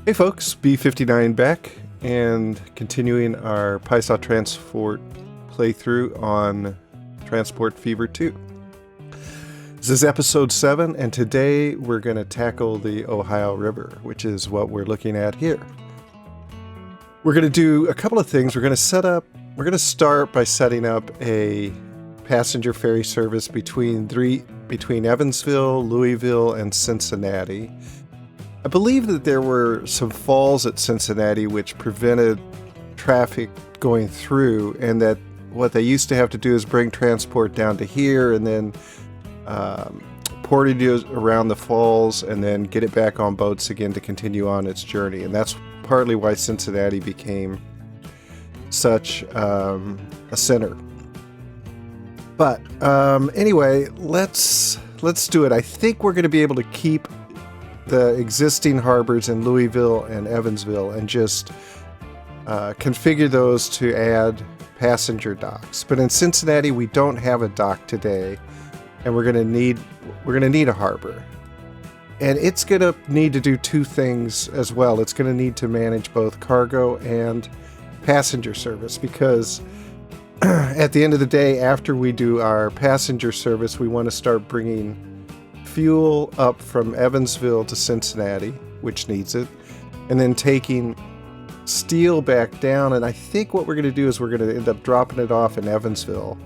Hey folks, B59 back and continuing our Piasa Transport playthrough on Transport Fever 2. This is episode 7 and today we're going to tackle the Ohio River, which is what we're looking at here. We're going to do a couple of things. We're going to start by setting up a passenger ferry service between Evansville, Louisville, and Cincinnati. I believe that there were some falls at Cincinnati which prevented traffic going through, and that what they used to have to do is bring transport down to here and then portage it around the falls and then get it back on boats again to continue on its journey. And that's partly why Cincinnati became such a center. But anyway, let's do it. I think we're going to be able to keep the existing harbors in Louisville and Evansville and just configure those to add passenger docks. But in Cincinnati, we don't have a dock today, and we're gonna need a harbor. And it's gonna need to do two things as well. It's gonna need to manage both cargo and passenger service, because at the end of the day, after we do our passenger service, we want to start bringing fuel up from Evansville to Cincinnati, which needs it, and then taking steel back down. And I think what we're going to do is we're going to end up dropping it off in Evansville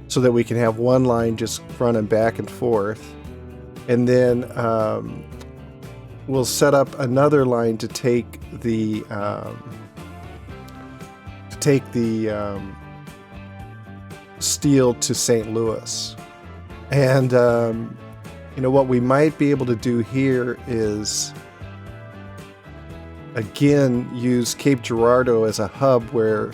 so that we can have one line just running back and forth, and then we'll set up another line to take the steel to St. Louis. And what we might be able to do here is, again, use Cape Girardeau as a hub where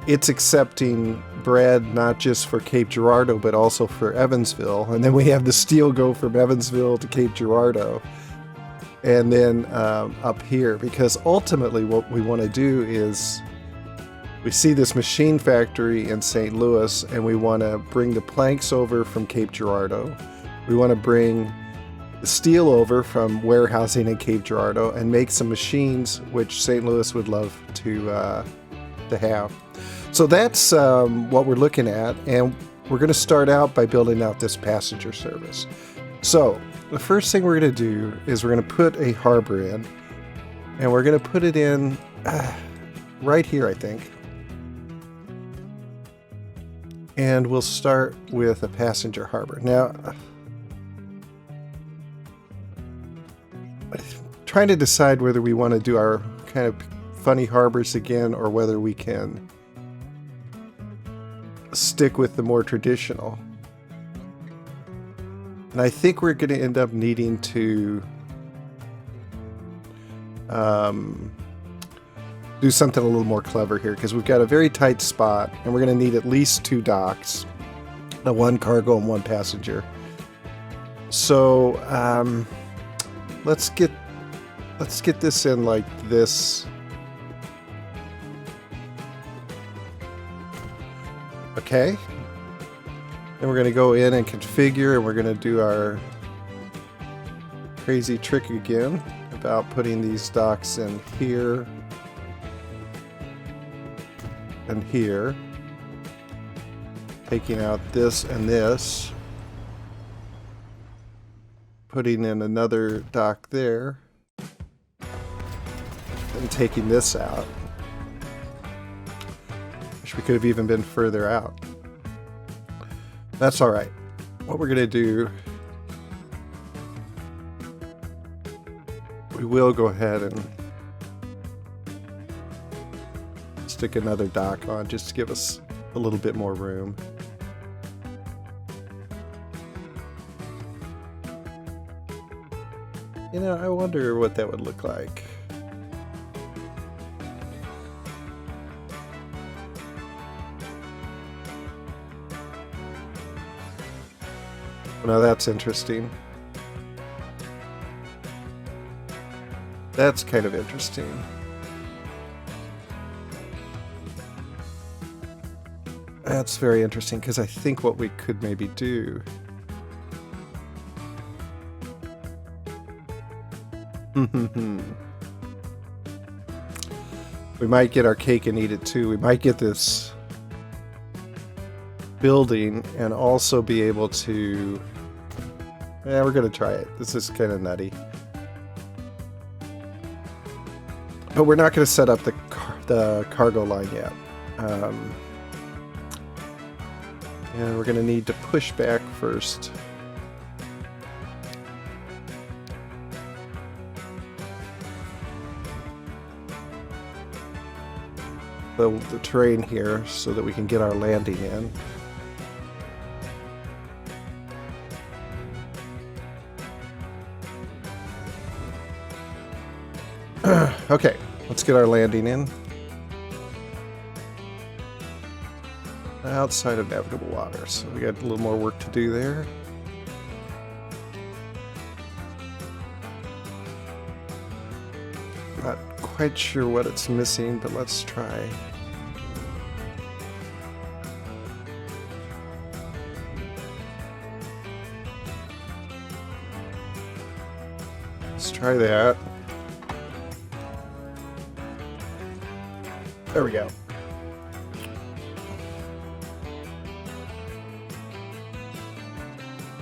it's accepting bread not just for Cape Girardeau but also for Evansville. And then we have the steel go from Evansville to Cape Girardeau and then up here, because ultimately what we want to do is we see this machine factory in St. Louis, and we want to bring the planks over from Cape Girardeau. We want to bring the steel over from warehousing in Cape Girardeau and make some machines which St. Louis would love to have. So that's what we're looking at, and we're going to start out by building out this passenger service. So the first thing we're going to do is we're going to put a harbor in, and we're going to put it in right here, I think. And we'll start with a passenger harbor. Now, trying to decide whether we want to do our kind of funny harbors again or whether we can stick with the more traditional. And I think we're going to end up needing to do something a little more clever here, because we've got a very tight spot and we're going to need at least two docks, one cargo and one passenger. So let's get this in like this. Okay. Then we're going to go in and configure, and we're going to do our crazy trick again about putting these docks in here and here, taking out this and this, putting in another dock there, and taking this out. Wish we could have even been further out. That's all right. What we're going to do, we will go ahead and stick another dock on just to give us a little bit more room. I wonder what that would look like. Now that's interesting. That's kind of interesting. That's very interesting, because I think what we could maybe do We might get our cake and eat it too. We might get this building and also be able to... Yeah, we're going to try it. This is kind of nutty. But we're not going to set up the cargo line yet. And we're going to need to push back first. The terrain here so that we can get our landing in. Okay, let's get our landing in. Outside of navigable water, so we got a little more work to do there. Not quite sure what it's missing, but let's try. Let's try that. There we go.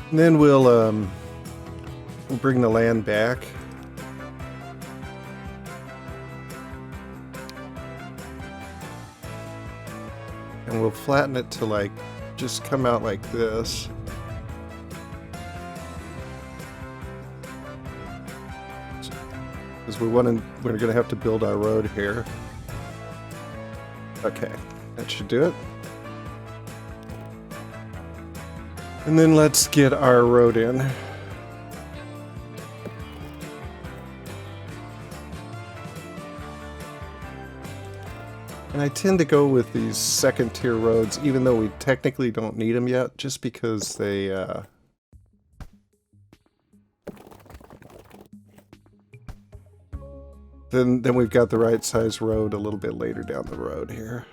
And then we'll bring the land back. And we'll flatten it to like just come out like this. Because we're going to have to build our road here. Okay, that should do it. And then let's get our road in. And I tend to go with these second tier roads, even though we technically don't need them yet, just because they... Then we've got the right size road a little bit later down the road here.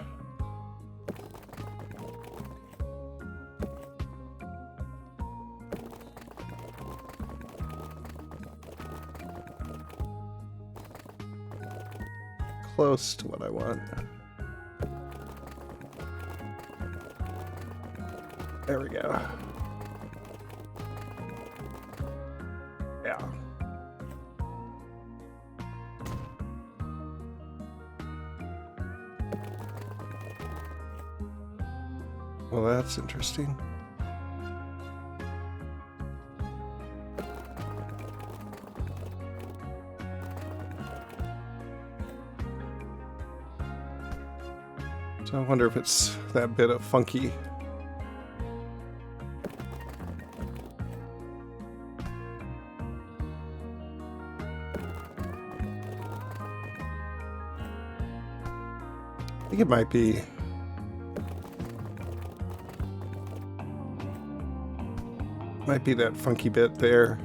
Close to what I want. There we go. Yeah. Well, that's interesting. So I wonder if it's that bit of funky. I think it might be. Might be that funky bit there.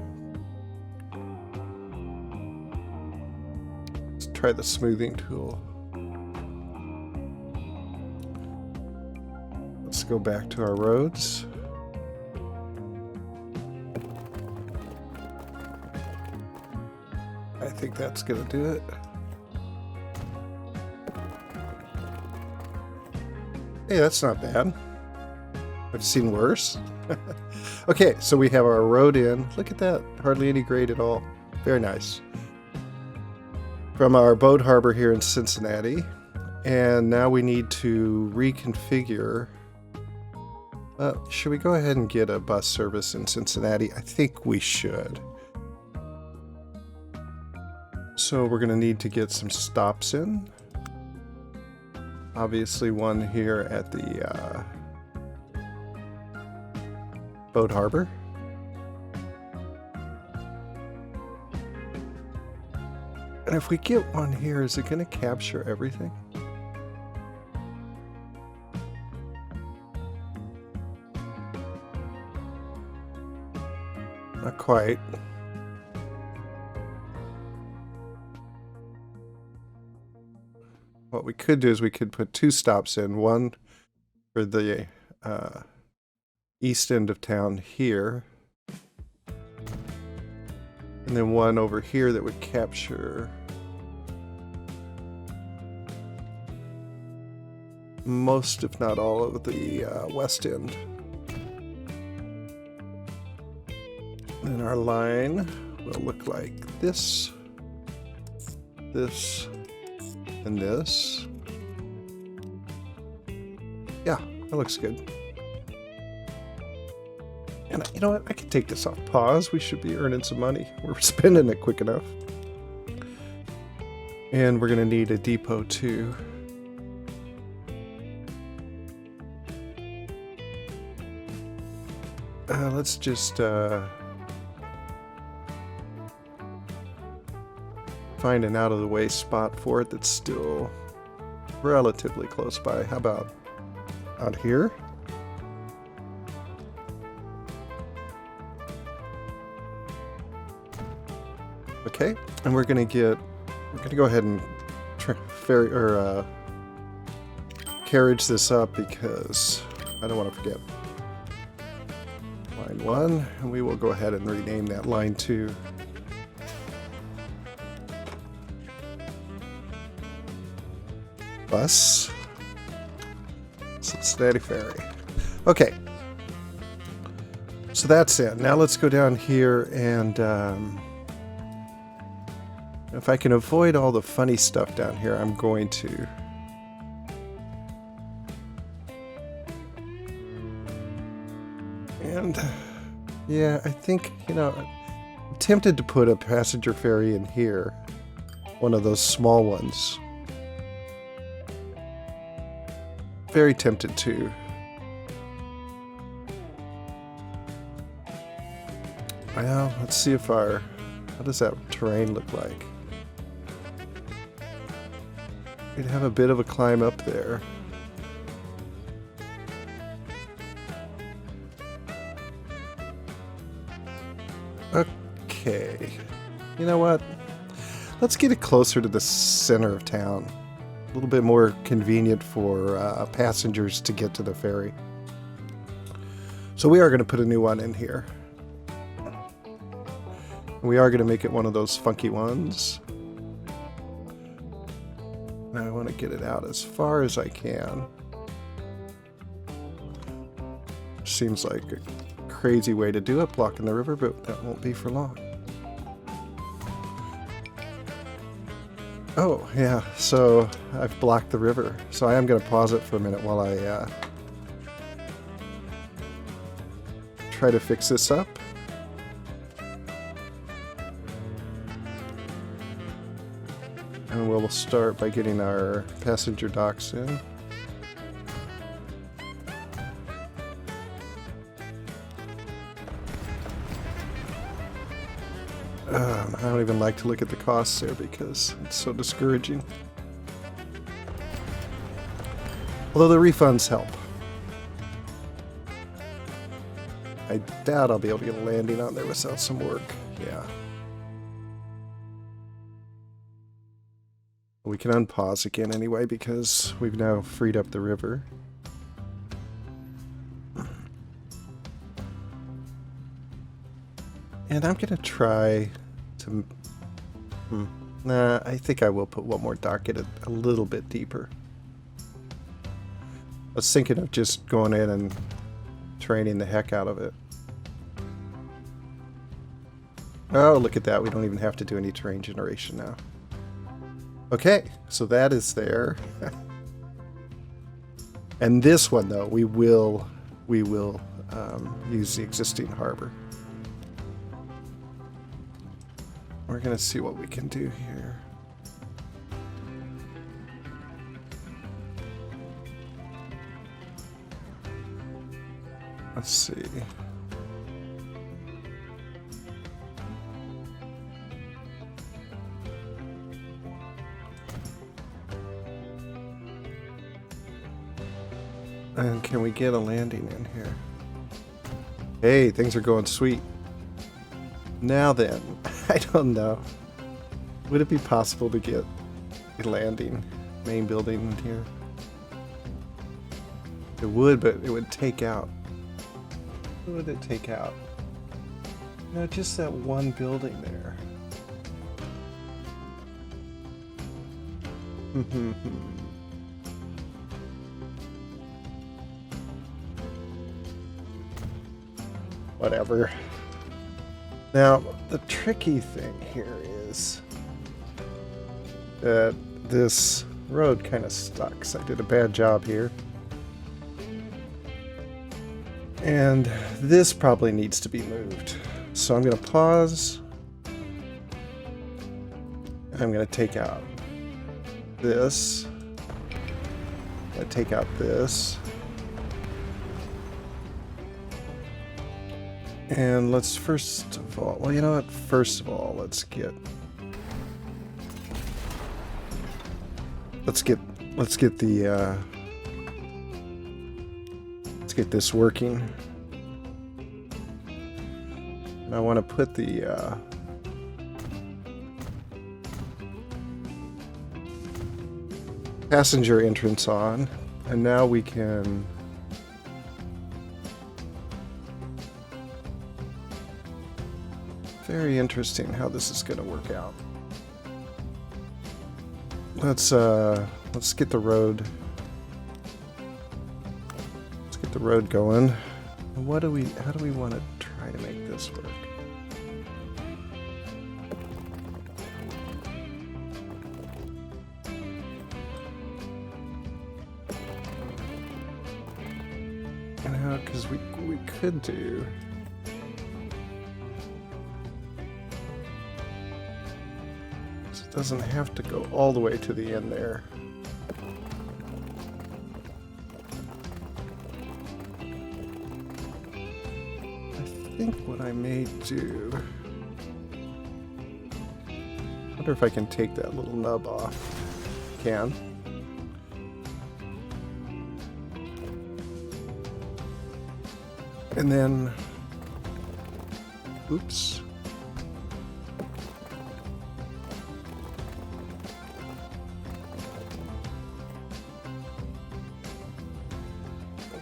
Let's try the smoothing tool. Let's go back to our roads. I think that's gonna do it. Hey, that's not bad. I've seen worse. Okay, so we have our road in. Look at that. Hardly any grade at all. Very nice. From our boat harbor here in Cincinnati. And now we need to reconfigure. Should we go ahead and get a bus service in Cincinnati? I think we should. So we're going to need to get some stops in. Obviously one here at the boat harbor. And if we get one here, is it going to capture everything? Not quite. What we could do is we could put two stops in, one for the east end of town here, And then one over here that would capture most, if not all, of the west end. And our line will look like this, this, and this. Yeah, that looks good. And you know what? I can take this off pause. We should be earning some money. We're spending it quick enough. And we're going to need a depot too. Let's just find an out-of-the-way spot for it that's still relatively close by. How about out here? Okay, and we're gonna go ahead and ferry or carriage this up because I don't want to forget. Line 1, and we will go ahead and rename that line 2. Bus. Cincinnati Ferry. Okay. So that's it. Now let's go down here and if I can avoid all the funny stuff down here, I'm going to. And yeah, I think, you know, I'm tempted to put a passenger ferry in here. One of those small ones. Very tempted to. Well, let's see if how does that terrain look like? We'd have a bit of a climb up there. Okay. You know what? Let's get it closer to the center of town. A little bit more convenient for passengers to get to the ferry. So we are going to put a new one in here. We are going to make it one of those funky ones. And I want to get it out as far as I can. Seems like a crazy way to do it, blocking the river, but that won't be for long. Oh, yeah, so I've blocked the river. So I am going to pause it for a minute while I try to fix this up. And we'll start by getting our passenger docks in. I don't even like to look at the costs there because it's so discouraging. Although the refunds help. I doubt I'll be able to get a landing on there without some work. Yeah. We can unpause again anyway because we've now freed up the river. And I'm going to try to... Nah, I think I will put one more dock in it a little bit deeper. I was thinking of just going in and training the heck out of it. Oh, look at that. We don't even have to do any terrain generation now. Okay, so that is there. And this one, though, we will use the existing harbor. We're going to see what we can do here. Let's see. And can we get a landing in here? Hey, things are going sweet. Now then, I don't know. Would it be possible to get a landing, main building in here? It would, but it would take out. What would it take out? No, just that one building there. Whatever. Now, the tricky thing here is that this road kind of sucks. I did a bad job here. And this probably needs to be moved. So I'm going to pause. And I'm going to take out this. I'm going to take out this. And let's first of all, well, you know what? First of all, let's get this working. And I want to put the passenger entrance on, and now we can very interesting how this is going to work out. Let's get the road. Let's get the road going. How do we want to try to make this work? You know, because we could do. It doesn't have to go all the way to the end there. I think what I may do... I wonder if I can take that little nub off. Can. And then... Oops.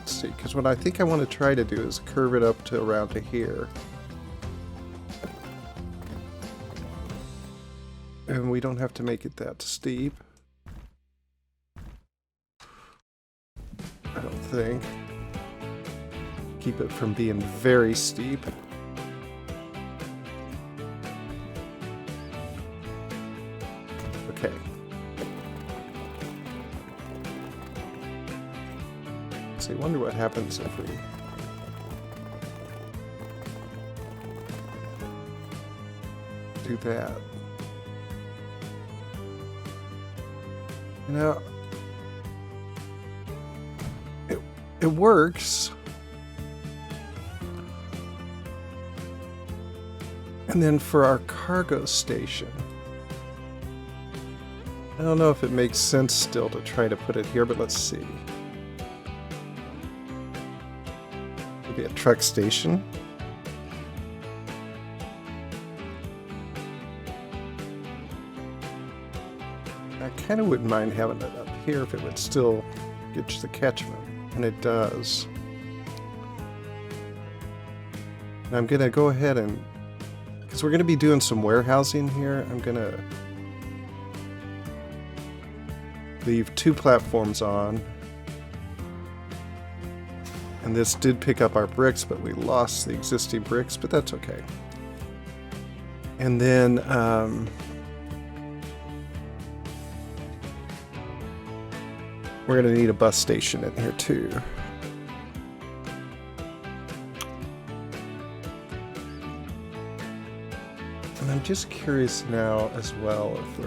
See, because what I think I want to try to do is curve it up to around to here. And we don't have to make it that steep. I don't think. Keep it from being very steep. Okay. I wonder what happens if we do that. You know, it works. And then for our cargo station, I don't know if it makes sense still to try to put it here, but let's see. Be a truck station. I kind of wouldn't mind having it up here if it would still get you the catchment, and it does. And I'm gonna go ahead and, because we're gonna be doing some warehousing here, I'm gonna leave 2 platforms on. And this did pick up our bricks, but we lost the existing bricks, but that's okay. And then we're going to need a bus station in here too. And I'm just curious now as well if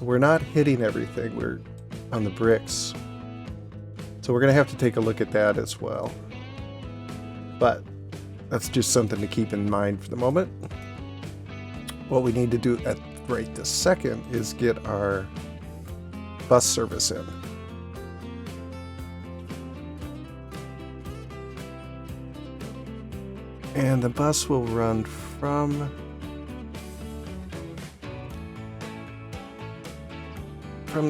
we're not hitting everything. We're on the bricks. So we're going to have to take a look at that as well. But that's just something to keep in mind for the moment. What we need to do at right this second is get our bus service in. And the bus will run from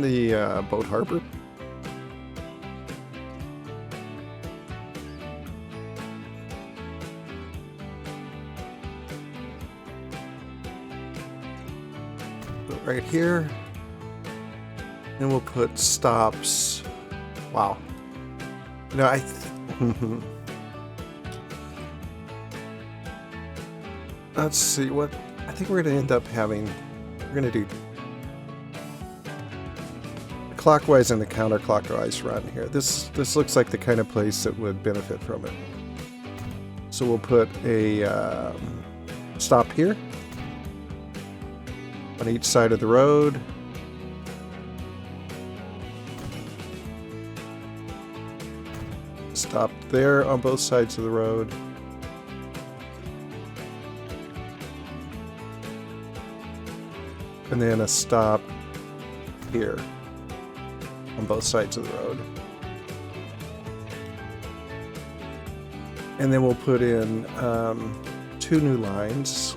the boat harbor. Put right here. And we'll put stops. Wow. You know, let's see what I think we're going to end up having. We're going to do clockwise and the counterclockwise run here. This looks like the kind of place that would benefit from it. So we'll put a stop here on each side of the road. Stop there on both sides of the road. And then a stop here on both sides of the road. And then we'll put in 2 new lines.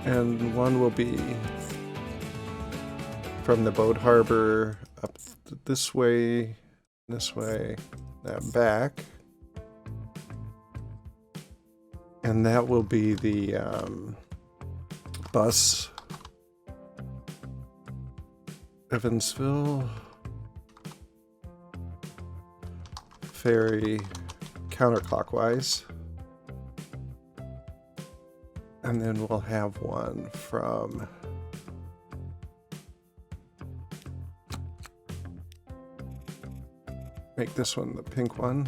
And one will be from the boat harbor up this way, that back. And that will be the bus, Evansville, ferry, counterclockwise. And then we'll have one from make this one the pink one.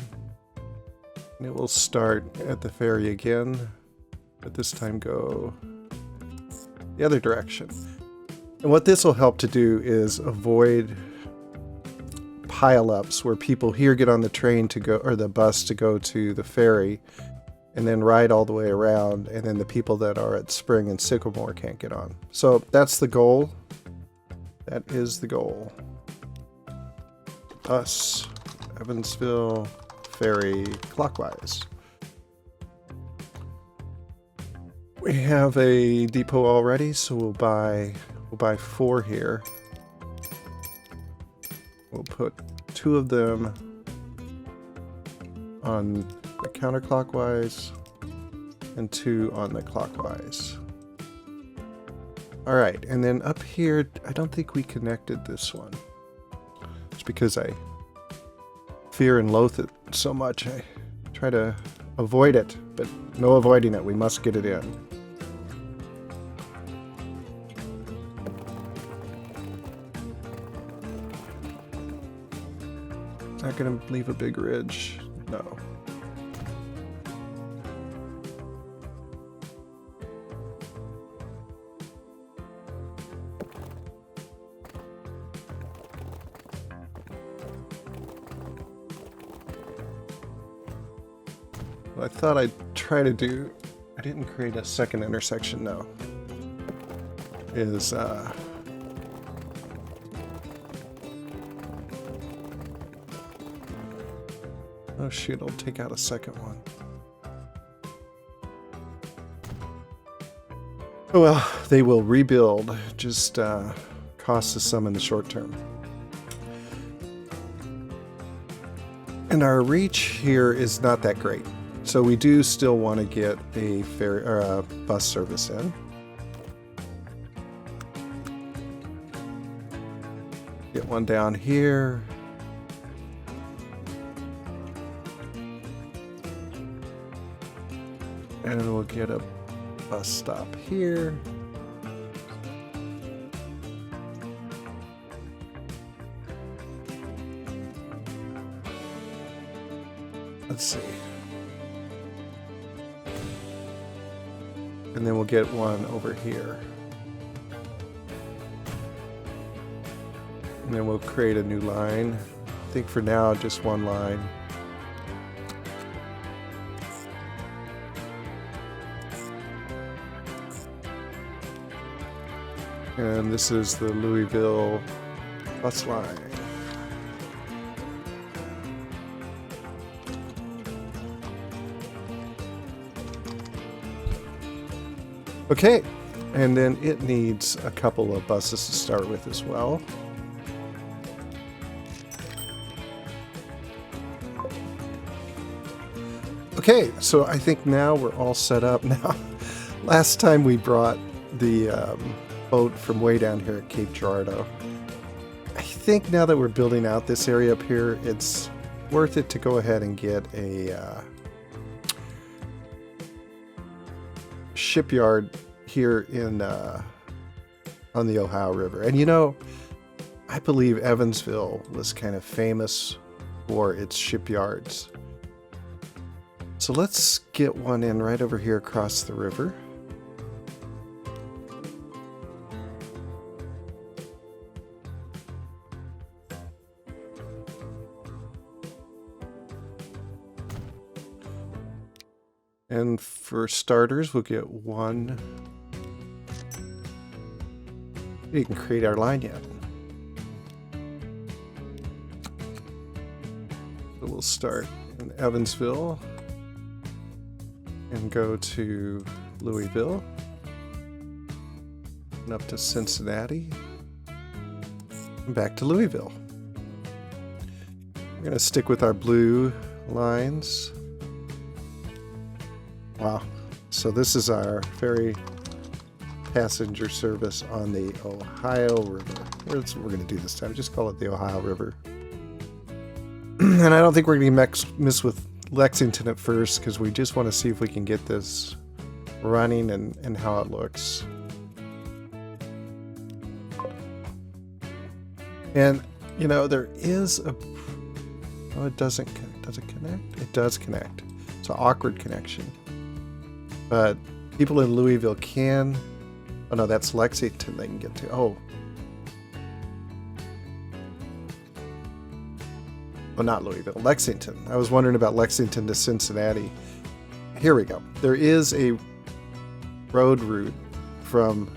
And it will start at the ferry again, but this time go the other direction. And what this will help to do is avoid pile-ups where people here get on the train to go, or the bus to go to the ferry, and then ride all the way around, and then the people that are at Spring and Sycamore can't get on. So that's the goal. That is the goal. Bus, Evansville, ferry, clockwise. We have a depot already, so we'll buy 4 here. We'll put 2 of them on the counterclockwise and 2 on the clockwise. All right, and then up here, I don't think we connected this one. It's because I fear and loathe it so much. I try to avoid it, but no avoiding it. We must get it in. Not going to leave a big ridge. No. What I thought I'd try to do, I didn't create a second intersection now, is oh shoot, I'll take out a second one. Oh well, they will rebuild, just costs us some in the short term. And our reach here is not that great. So we do still want to get a ferry or a bus service in. Get one down here. And we'll get a bus stop here. Let's see. And then we'll get one over here. And then we'll create a new line. I think for now, just one line. And this is the Louisville bus line. Okay, and then it needs a couple of buses to start with as well. Okay, so I think now we're all set up now. Last time we brought the boat from way down here at Cape Girardeau. I think now that we're building out this area up here, it's worth it to go ahead and get a shipyard here in on the Ohio River. And you know, I believe Evansville was kind of famous for its shipyards. So let's get one in right over here across the river. And for starters, we'll get one. We didn't create our line yet. So we'll start in Evansville and go to Louisville and up to Cincinnati and back to Louisville. We're going to stick with our blue lines. Wow. So this is our ferry passenger service on the Ohio River. That's what we're going to do this time. Just call it the Ohio River. And I don't think we're going to miss with Lexington at first, because we just want to see if we can get this running and how it looks. And, you know, there is a... Oh, it doesn't... Does it connect? It does connect. It's an awkward connection. But people in Louisville can... Oh no, that's Lexington they can get to. Oh. Oh, not Louisville. Lexington. I was wondering about Lexington to Cincinnati. Here we go. There is a road route from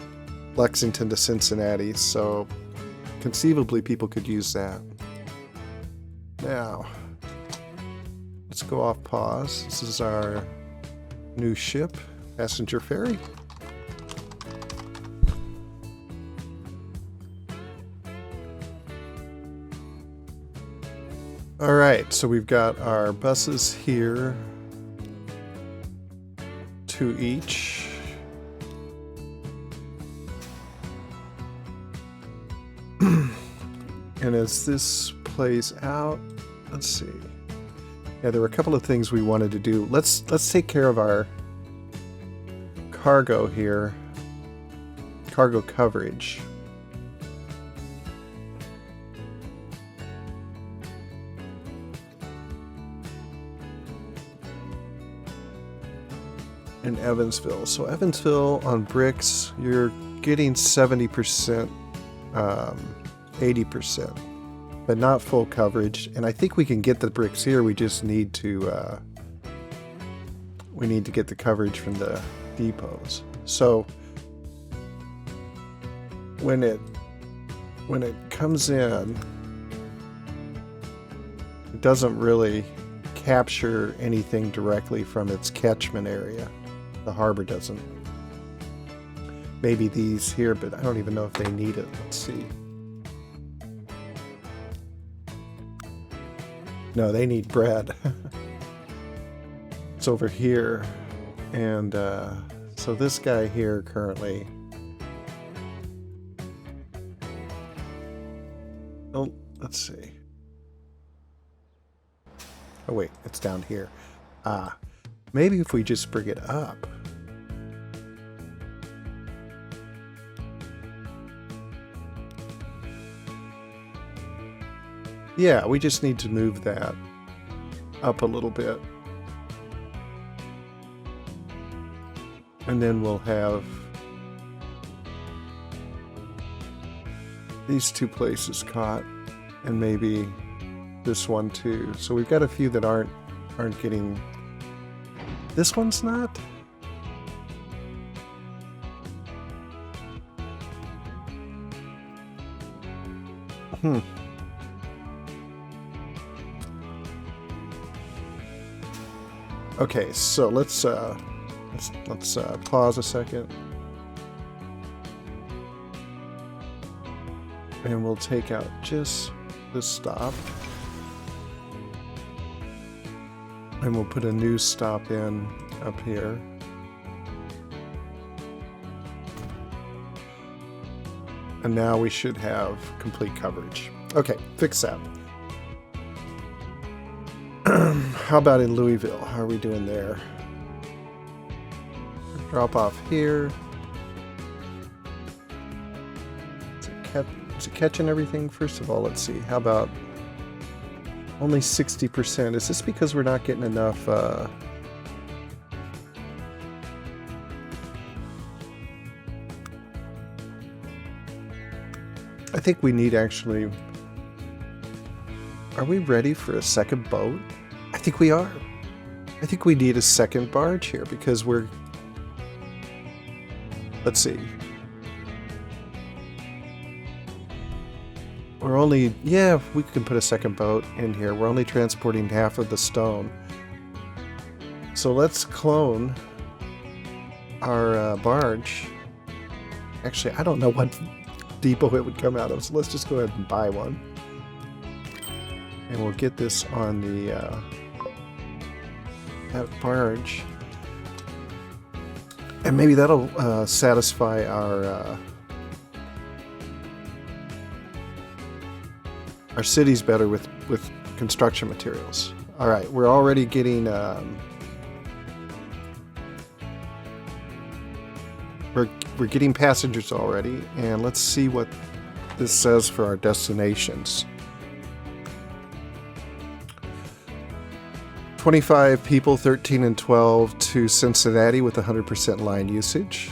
Lexington to Cincinnati, so conceivably people could use that. Now, let's go off pause. This is our new ship, passenger ferry. All right, so we've got our buses here, 2 each. And as this plays out, let's see. Yeah, there were a couple of things we wanted to do. Let's take care of our cargo here, cargo coverage. In Evansville. So Evansville on bricks, you're getting 70%, 80%, but not full coverage. And I think we can get the bricks here. We just need to get the coverage from the depots. So when it comes in, it doesn't really capture anything directly from its catchment area. The harbor doesn't. Maybe these here, but I don't even know if they need it. Let's see. No, they need bread. It's over here. And so this guy here currently... Oh, let's see. Oh wait, it's down here. Maybe if we just bring it up. Yeah, we just need to move that up a little bit. And then we'll have these 2 places caught, and maybe this one too. So we've got a few that aren't getting... This one's not? Okay, so let's pause a second. And we'll take out just this stop. And we'll put a new stop in up here. And now we should have complete coverage. Okay, fix that. How about in Louisville? How are we doing there? Drop off here. Is it catching everything? First of all, let's see. How about only 60%? Is this because we're not getting enough... I think we need actually... Are we ready for a second boat? I think we are. I think we need a second barge here because we're... Let's see. We're only... Yeah, we can put a second boat in here. We're only transporting half of the stone. So let's clone our barge. Actually, I don't know what depot it would come out of, so let's just go ahead and buy one. And we'll get this on the that barge. And maybe that'll satisfy our cities better with construction materials. All right, we're already getting we're getting passengers already, and let's see what this says for our destinations. 25 people, 13 and 12 to Cincinnati with 100% line usage.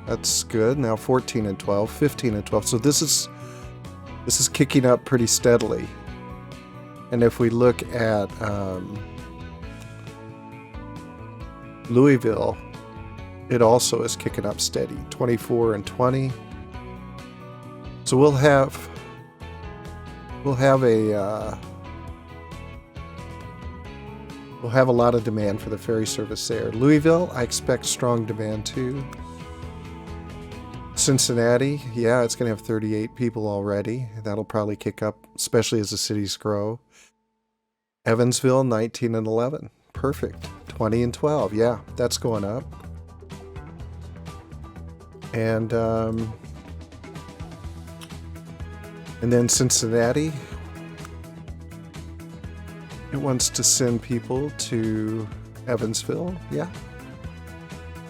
That's good. Now 14 and 12, 15 and 12. So this is kicking up pretty steadily. And if we look at Louisville, it also is kicking up steady. 24 and 20. So we'll have a lot of demand for the ferry service there. Louisville, I expect strong demand too. Cincinnati, yeah, it's going to have 38 people already. That'll probably kick up, especially as the cities grow. Evansville, 19 and 11. Perfect. 20 and 12. Yeah, that's going up. And then Cincinnati, it wants to send people to Evansville. Yeah,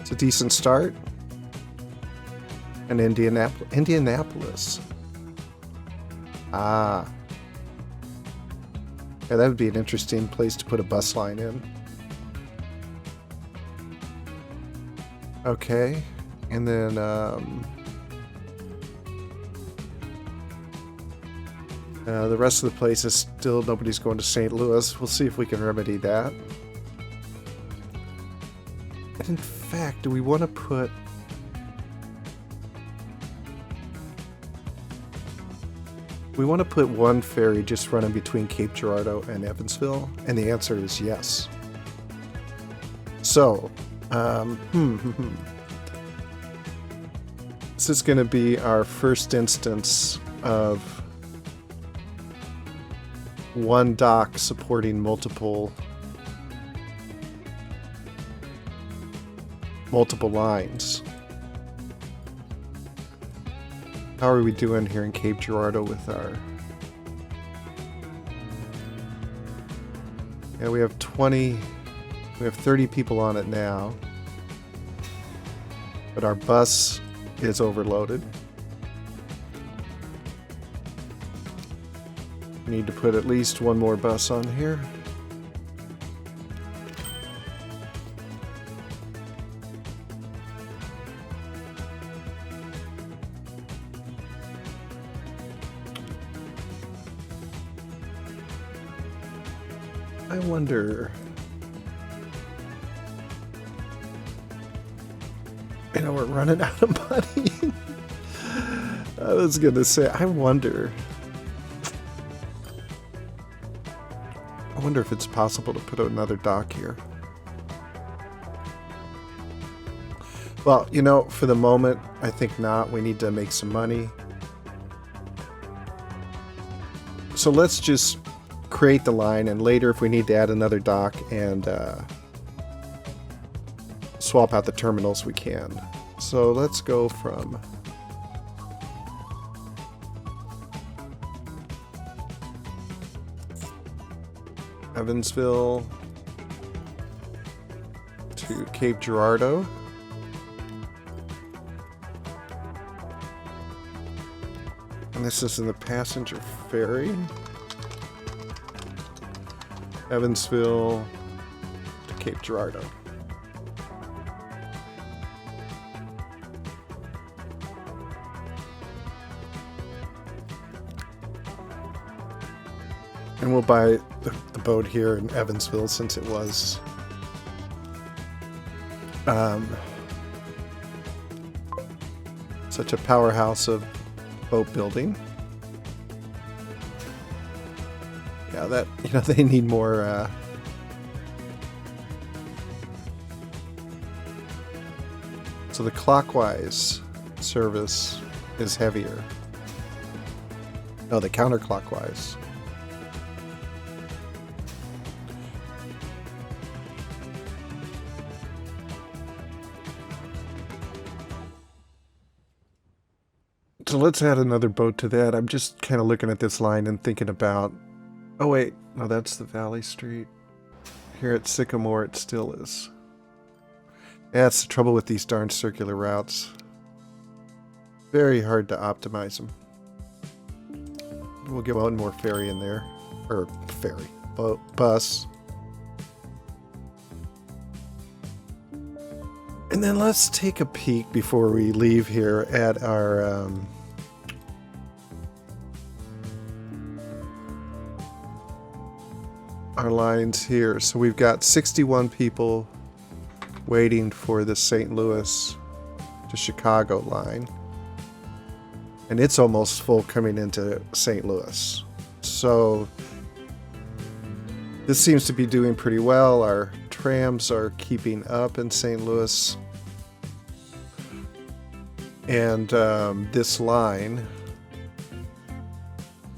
it's a decent start. And Indianapolis. Ah, yeah, that would be an interesting place to put a bus line in. Okay, and then the rest of the place is still nobody's going to St. Louis. We'll see if we can remedy that. And in fact, do we want to put... We want to put one ferry just running between Cape Girardeau and Evansville? And the answer is yes. So, this is going to be our first instance of one dock supporting multiple lines. How are we doing here in Cape Girardeau with our... Yeah, we have 30 people on it now. But our bus is overloaded. We need to put at least one more bus on here. I wonder... You know, we're running out of money. I was going to say, I wonder if it's possible to put another dock here. Well, you know, for the moment, I think not. We need to make some money. So let's just create the line, and later if we need to add another dock and swap out the terminals, we can. So let's go from Evansville to Cape Girardeau. And this is in the passenger ferry. Evansville to Cape Girardeau. And we'll buy the boat here in Evansville since it was such a powerhouse of boat building. Yeah, that, you know, they need more so the clockwise service is heavier. No, the counterclockwise. So let's add another boat to that. I'm just kind of looking at this line and thinking about... Oh wait, no, that's the Valley Street. Here at Sycamore it still is. Yeah, that's the trouble with these darn circular routes. Very hard to optimize them. We'll get one more ferry in there. Or ferry. Bus. And then let's take a peek before we leave here at our lines here. So we've got 61 people waiting for the St. Louis to Chicago line. And it's almost full coming into St. Louis. So this seems to be doing pretty well. Our trams are keeping up in St. Louis. And this line,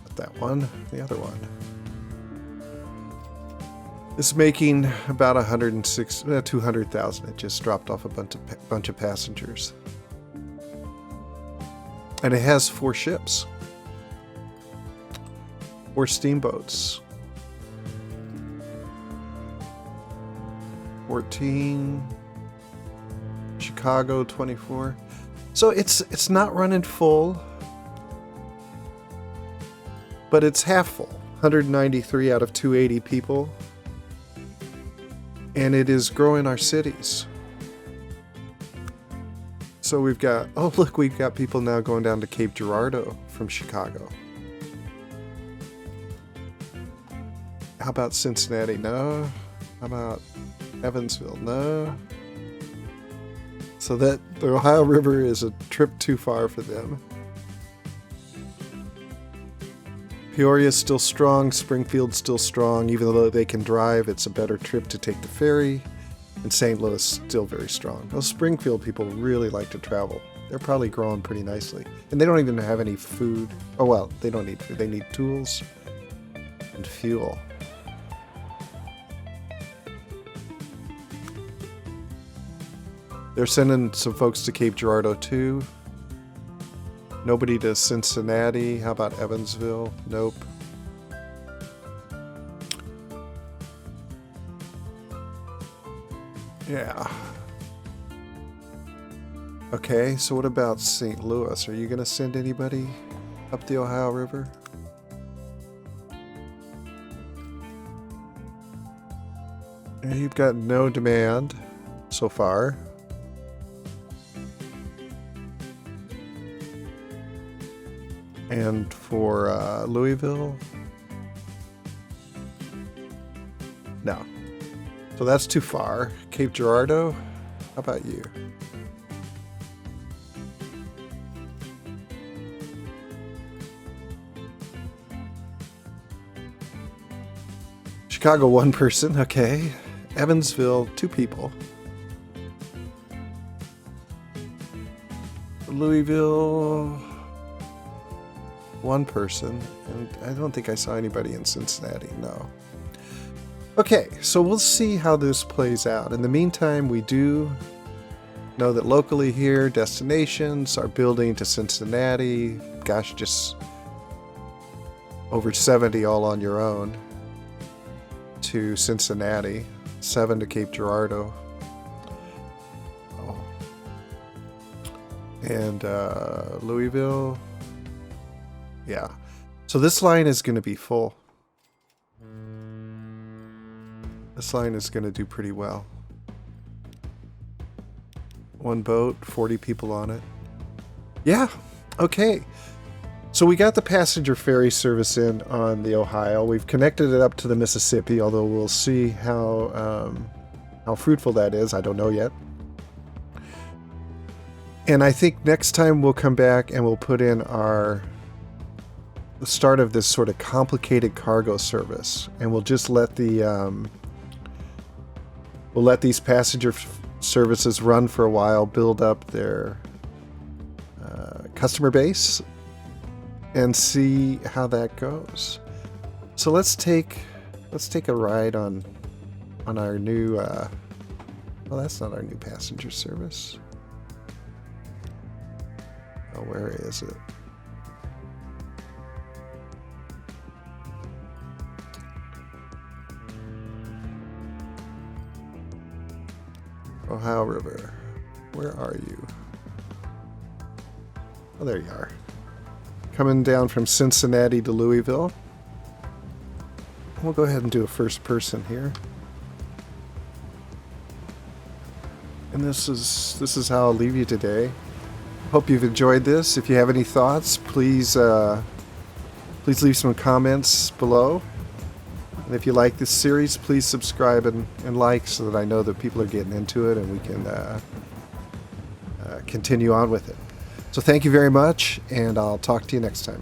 not that one, the other one, is making about 200,000. It just dropped off a bunch of passengers. And it has 4 ships. 4 steamboats. 14. Chicago 24. So it's not running full, but it's half full. 193 out of 280 people. And it is growing our cities. So we've got, oh look, we've got people now going down to Cape Girardeau from Chicago. How about Cincinnati? No. How about Evansville? No. So that the Ohio River is a trip too far for them. Peoria's still strong, Springfield's still strong. Even though they can drive, it's a better trip to take the ferry. And St. Louis still very strong. Those Springfield people really like to travel. They're probably growing pretty nicely. And they don't even have any food. Oh well, they don't need food. They need tools and fuel. They're sending some folks to Cape Girardeau too. Nobody to Cincinnati. How about Evansville? Nope. Yeah. Okay, so what about St. Louis? Are you going to send anybody up the Ohio River? And you've got no demand so far. And for Louisville? No. So that's too far. Cape Girardeau? How about you? Chicago, 1 person. Okay. Evansville, 2 people. Louisville, 1 person, and I don't think I saw anybody in Cincinnati, no. Okay, so we'll see how this plays out. In the meantime, we do know that locally here, destinations are building to Cincinnati. Gosh, just over 70 all on your own. to Cincinnati, 7 to Cape Girardeau. Oh. And Louisville. Yeah. So this line is going to be full. This line is going to do pretty well. One boat, 40 people on it. Yeah, okay. So we got the passenger ferry service in on the Ohio. We've connected it up to the Mississippi, although we'll see how fruitful that is. I don't know yet. And I think next time we'll come back and we'll put in the start of this sort of complicated cargo service, and we'll just let these passenger services run for a while, build up their customer base, and see how that goes. So let's take a ride on our new. Well, that's not our new passenger service. Oh, where is it? Ohio River. Where are you? Oh, there you are. Coming down from Cincinnati to Louisville. We'll go ahead and do a first person here. And this is how I'll leave you today. Hope you've enjoyed this. If you have any thoughts, please leave some comments below. And if you like this series, please subscribe and like so that I know that people are getting into it and we can continue on with it. So thank you very much, and I'll talk to you next time.